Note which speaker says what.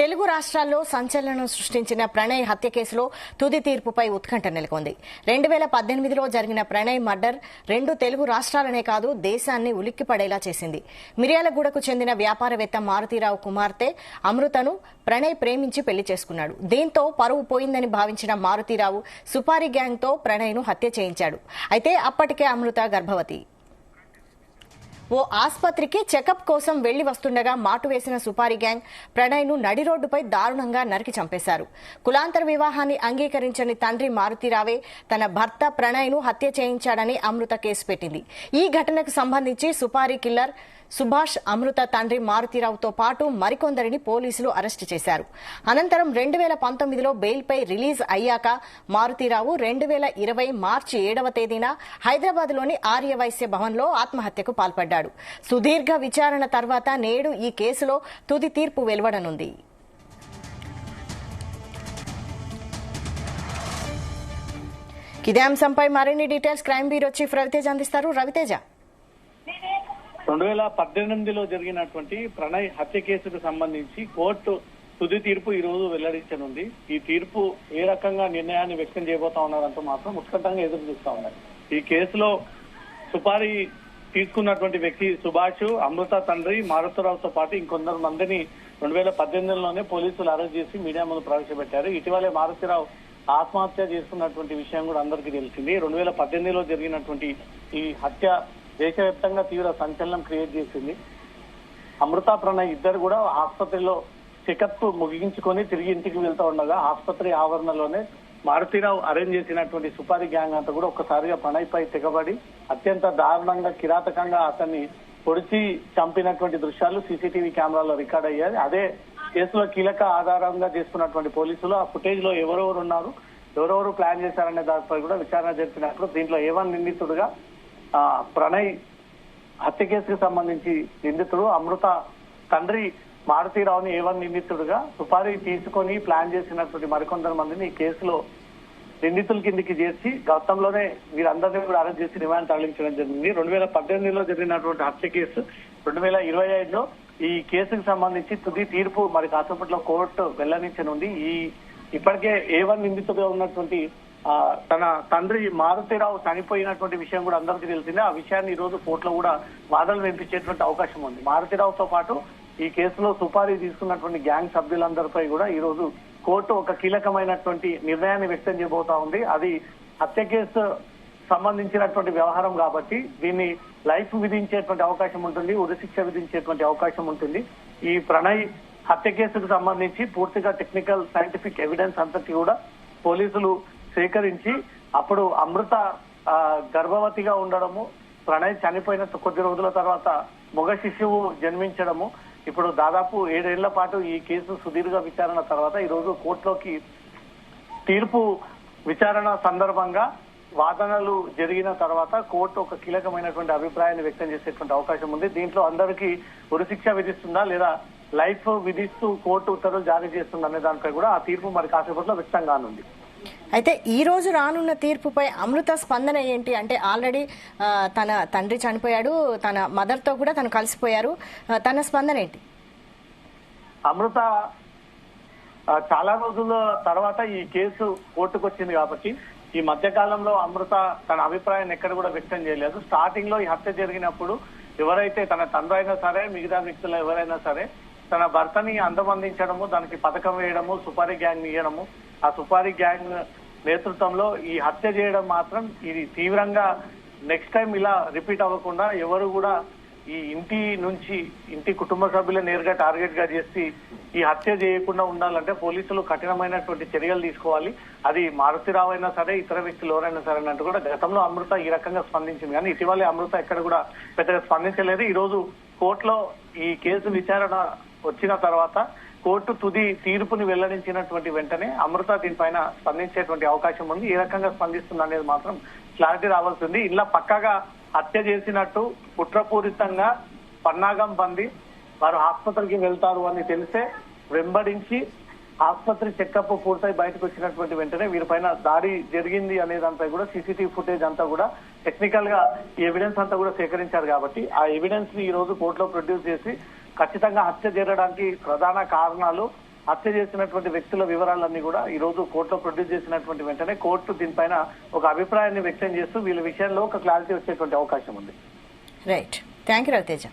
Speaker 1: తెలుగు రాష్ట్రాల్లో సంచలనం సృష్టించిన ప్రణయ్ హత్య కేసులో తుది తీర్పుపై ఉత్కంఠ నెలకొంది. 2018లో జరిగిన ప్రణయ్ మర్డర్ రెండు తెలుగు రాష్ట్రాలనే కాదు దేశాన్ని ఉలిక్కిపడేలా చేసింది. మిర్యాలగూడకు చెందిన వ్యాపారవేత్త మారుతీరావు కుమార్తె అమృతను ప్రణయ్ ప్రేమించి పెళ్లి చేసుకున్నాడు. దీంతో పరువు పోయిందని భావించిన మారుతీరావు సుపారీ గ్యాంగ్తో ప్రణయ్ను హత్య చేయించాడు. అయితే అప్పటికే అమృత గర్భవతి. ఓ ఆస్పత్రికి చెకప్ కోసం వెళ్లి వస్తుండగా మాటు వేసిన సుపారీ గ్యాంగ్ ప్రణయ్ను నడి రోడ్డుపై దారుణంగా నరికి చంపేశారు. కులాంతర వివాహాన్ని అంగీకరించని తండ్రి మారుతీరావే తన భర్త ప్రణయ్ను హత్య చేయించాడని అమృత కేసు పెట్టింది. ఈ ఘటనకు సంబంధించి సుపారీ కిల్లర్ సుభాష్ అమృత తండ్రి మారుతీరావుతో పాటు మరికొందరిని పోలీసులు అరెస్టు చేశారు. అనంతరం 2019లో బెయిల్పై రిలీజ్ అయ్యాక మారుతీరావు 2020 మార్చి 7వ తేదీన హైదరాబాద్లోని ఆర్యవైశ్య భవన్లో ఆత్మహత్యకు పాల్పడ్డాడు. సుదీర్ఘ విచారణ తర్వాత నేడు ఈ కేసులో తుది తీర్పు వెలువడనుంది. ఇదే అంశంపై మరిన్ని details crime bureau chief Raviteja అందిస్తారు. రవితేజ,
Speaker 2: 2018లో జరిగినటువంటి ప్రణయ్ హత్య కేసుకు సంబంధించి కోర్టు తుది తీర్పు ఈ రోజు వెల్లడించనుంది. ఈ తీర్పు ఏ రకంగా నిర్ణయాన్ని వ్యక్తం చేయబోతా ఉన్నారంటూ మాత్రం ఉత్కంఠంగా ఎదురు చూస్తా ఉన్నారు. ఈ కేసులో సుపారీ తీసుకున్నటువంటి వ్యక్తి సుభాష్, అమృత తండ్రి మారుతరావుతో పాటు ఇంకొందరు మందిని 2018లోనే పోలీసులు అరెస్ట్ చేసి మీడియా ముందు ప్రవేశపెట్టారు. ఇటీవలే మారుతీరావు ఆత్మహత్య చేసుకున్నటువంటి విషయం కూడా అందరికీ తెలిసింది. 2018లో జరిగినటువంటి ఈ హత్య దేశవ్యాప్తంగా తీవ్ర సంచలనం క్రియేట్ చేసింది. అమృత ప్రణయ్ ఇద్దరు కూడా ఆసుపత్రిలో చెకప్ ముగించుకొని తిరిగి ఇంటికి వెళ్తూ ఉండగా ఆసుపత్రి ఆవరణలోనే మారుతీరావు అరేంజ్ చేసినటువంటి సుపారీ గ్యాంగ్ అంతా కూడా ఒక్కసారిగా ప్రణయ్ పై తెగబడి అత్యంత దారుణంగా కిరాతకంగా అతన్ని పొడిచి చంపినటువంటి దృశ్యాలు సీసీటీవీ కెమెరాలో రికార్డ్ అయ్యాయి. అదే కేసులో కీలక ఆధారంగా చేసుకున్నటువంటి పోలీసులు ఆ ఫుటేజ్ లో ఎవరెవరు ఉన్నారు, ఎవరెవరు ప్లాన్ చేశారనే దానిపై కూడా విచారణ జరిపినప్పుడు దీంట్లో ఏవన్ నిందితుడుగా ప్రణయ్ హత్య కేసుకు సంబంధించి నిందితుడు అమృత తండ్రి మారుతీరావుని ఏవన్ నిందితుడుగా సుపారీ తీసుకొని ప్లాన్ చేసినటువంటి మరికొందరు మందిని ఈ కేసులో నిందితుల కిందికి చేర్చి గతంలోనే వీరందరినీ కూడా అరెస్ట్ చేసి రిమాండ్ తరలించడం జరిగింది. 2018లో జరిగినటువంటి హత్య కేసు 2025లో ఈ కేసుకు సంబంధించి తుది తీర్పు మరి కాసేపట్లో కోర్టు వెల్లడించనుంది. ఇప్పటికే ఏవన్ నిందితుడుగా ఉన్నటువంటి తన తండ్రి మారుతీరావు చనిపోయినటువంటి విషయం కూడా అందరికీ తెలిసిందే. ఆ విషయాన్ని ఈ రోజు కోర్టులో కూడా వాదనలు వినిపించేటువంటి అవకాశం ఉంది. మారుతీరావుతో పాటు ఈ కేసులో సుపారీ తీసుకున్నటువంటి గ్యాంగ్ సభ్యులందరిపై కూడా ఈ రోజు కోర్టు ఒక కీలకమైనటువంటి నిర్ణయాన్ని వ్యక్తం చేయబోతా ఉంది. అది హత్య కేసు సంబంధించినటువంటి వ్యవహారం కాబట్టి దీన్ని లైఫ్ విధించేటువంటి అవకాశం ఉంటుంది, ఉరిశిక్ష విధించేటువంటి అవకాశం ఉంటుంది. ఈ ప్రణయ్ హత్య కేసుకు సంబంధించి పూర్తిగా టెక్నికల్ సైంటిఫిక్ ఎవిడెన్స్ అంతటి కూడా పోలీసులు సేకరించి అప్పుడు అమృత గర్భవతిగా ఉండడము, ప్రణయ్ చనిపోయిన కొద్ది రోజుల తర్వాత మగ శిశువు జన్మించడము, ఇప్పుడు దాదాపు 7 ఏళ్ల పాటు ఈ కేసు సుదీర్ఘ విచారణ తర్వాత ఈ రోజు కోర్టులోకి తీర్పు విచారణ సందర్భంగా వాదనలు జరిగిన తర్వాత కోర్టు ఒక కీలకమైనటువంటి అభిప్రాయాన్ని వ్యక్తం చేసేటువంటి అవకాశం ఉంది. దీంట్లో అందరికీ ఉరిశిక్ష విధిస్తుందా లేదా లైఫ్ విధిస్తూ కోర్టు ఉత్తర్వులు జారీ చేస్తుందా అనే దానిపై కూడా ఆ తీర్పు మరి కాసేపట్లో వ్యక్తం కానుంది.
Speaker 1: అయితే ఈ రోజు రానున్న తీర్పుపై అమృత స్పందన ఏంటి? అంటే ఆల్రెడీ తన తండ్రి చనిపోయాడు, తన మదర్ తో కూడా తను కలిసిపోయారు. తన స్పందన ఏంటి?
Speaker 2: అమృత చాలా రోజుల తర్వాత ఈ కేసు కోర్టుకు వచ్చింది కాబట్టి ఈ మధ్య కాలంలో అమృత తన అభిప్రాయాన్ని ఎక్కడ కూడా వ్యక్తం చేయలేదు. స్టార్టింగ్ లో ఈ హత్య జరిగినప్పుడు ఎవరైతే తన తండ్రి అయినా సరే మిగతా వ్యక్తులు ఎవరైనా సరే తన భర్తని అందమందించడము, దానికి పథకం వేయడము, సుపారీ గ్యాంగ్ ఇయ్యడము, ఆ సుపారీ గ్యాంగ్ నేతృత్వంలో ఈ హత్య చేయడం మాత్రం ఇది తీవ్రంగా నెక్స్ట్ టైం ఇలా రిపీట్ అవ్వకుండా ఎవరు కూడా ఈ ఇంటి కుటుంబ సభ్యులు నేరుగా టార్గెట్ గా చేసి ఈ హత్య చేయకుండా ఉండాలంటే పోలీసులు కఠినమైనటువంటి చర్యలు తీసుకోవాలి. అది మారుతీరావు అయినా సరే ఇతర వ్యక్తులు ఎవరైనా సరే అంటూ కూడా గతంలో అమృత ఈ రకంగా స్పందించింది. కానీ ఇటీవలే అమృత ఎక్కడ కూడా పెద్దగా స్పందించలేదు. ఈ రోజు కోర్టులో ఈ కేసు విచారణ వచ్చిన తర్వాత కోర్టు తుది తీర్పుని వెల్లడించినటువంటి వెంటనే అమృత దీనిపైన స్పందించేటువంటి అవకాశం ఉంది. ఏ రకంగా స్పందిస్తుంది అనేది మాత్రం క్లారిటీ రావాల్సింది. ఇలా పక్కగా హత్య చేసినట్టు కుట్రపూరితంగా పన్నాగం పంది వారు ఆసుపత్రికి వెళ్తారు అని తెలిసే వెంబడించి ఆసుపత్రి చెకప్ పూర్తయి బయటకు వచ్చినటువంటి వెంటనే వీరిపైన దాడి జరిగింది అనే దానిపై కూడా సీసీటీవీ ఫుటేజ్ అంతా కూడా టెక్నికల్ గా ఈ ఎవిడెన్స్ అంతా కూడా సేకరించారు కాబట్టి ఆ ఎవిడెన్స్ ని ఈ రోజు కోర్టులో ప్రొడ్యూస్ చేసి ఖచ్చితంగా హత్య జరగడానికి ప్రధాన కారణాలు హత్య చేసినటువంటి వ్యక్తుల వివరాలన్నీ కూడా ఈ రోజు కోర్టులో ప్రొడ్యూస్ చేసినటువంటి వెంటనే కోర్టు దీనిపైన ఒక అభిప్రాయాన్ని వ్యక్తం చేస్తూ వీళ్ళ విషయంలో ఒక క్లారిటీ వచ్చేటువంటి అవకాశం ఉంది.
Speaker 1: Right, thank you Raviteja.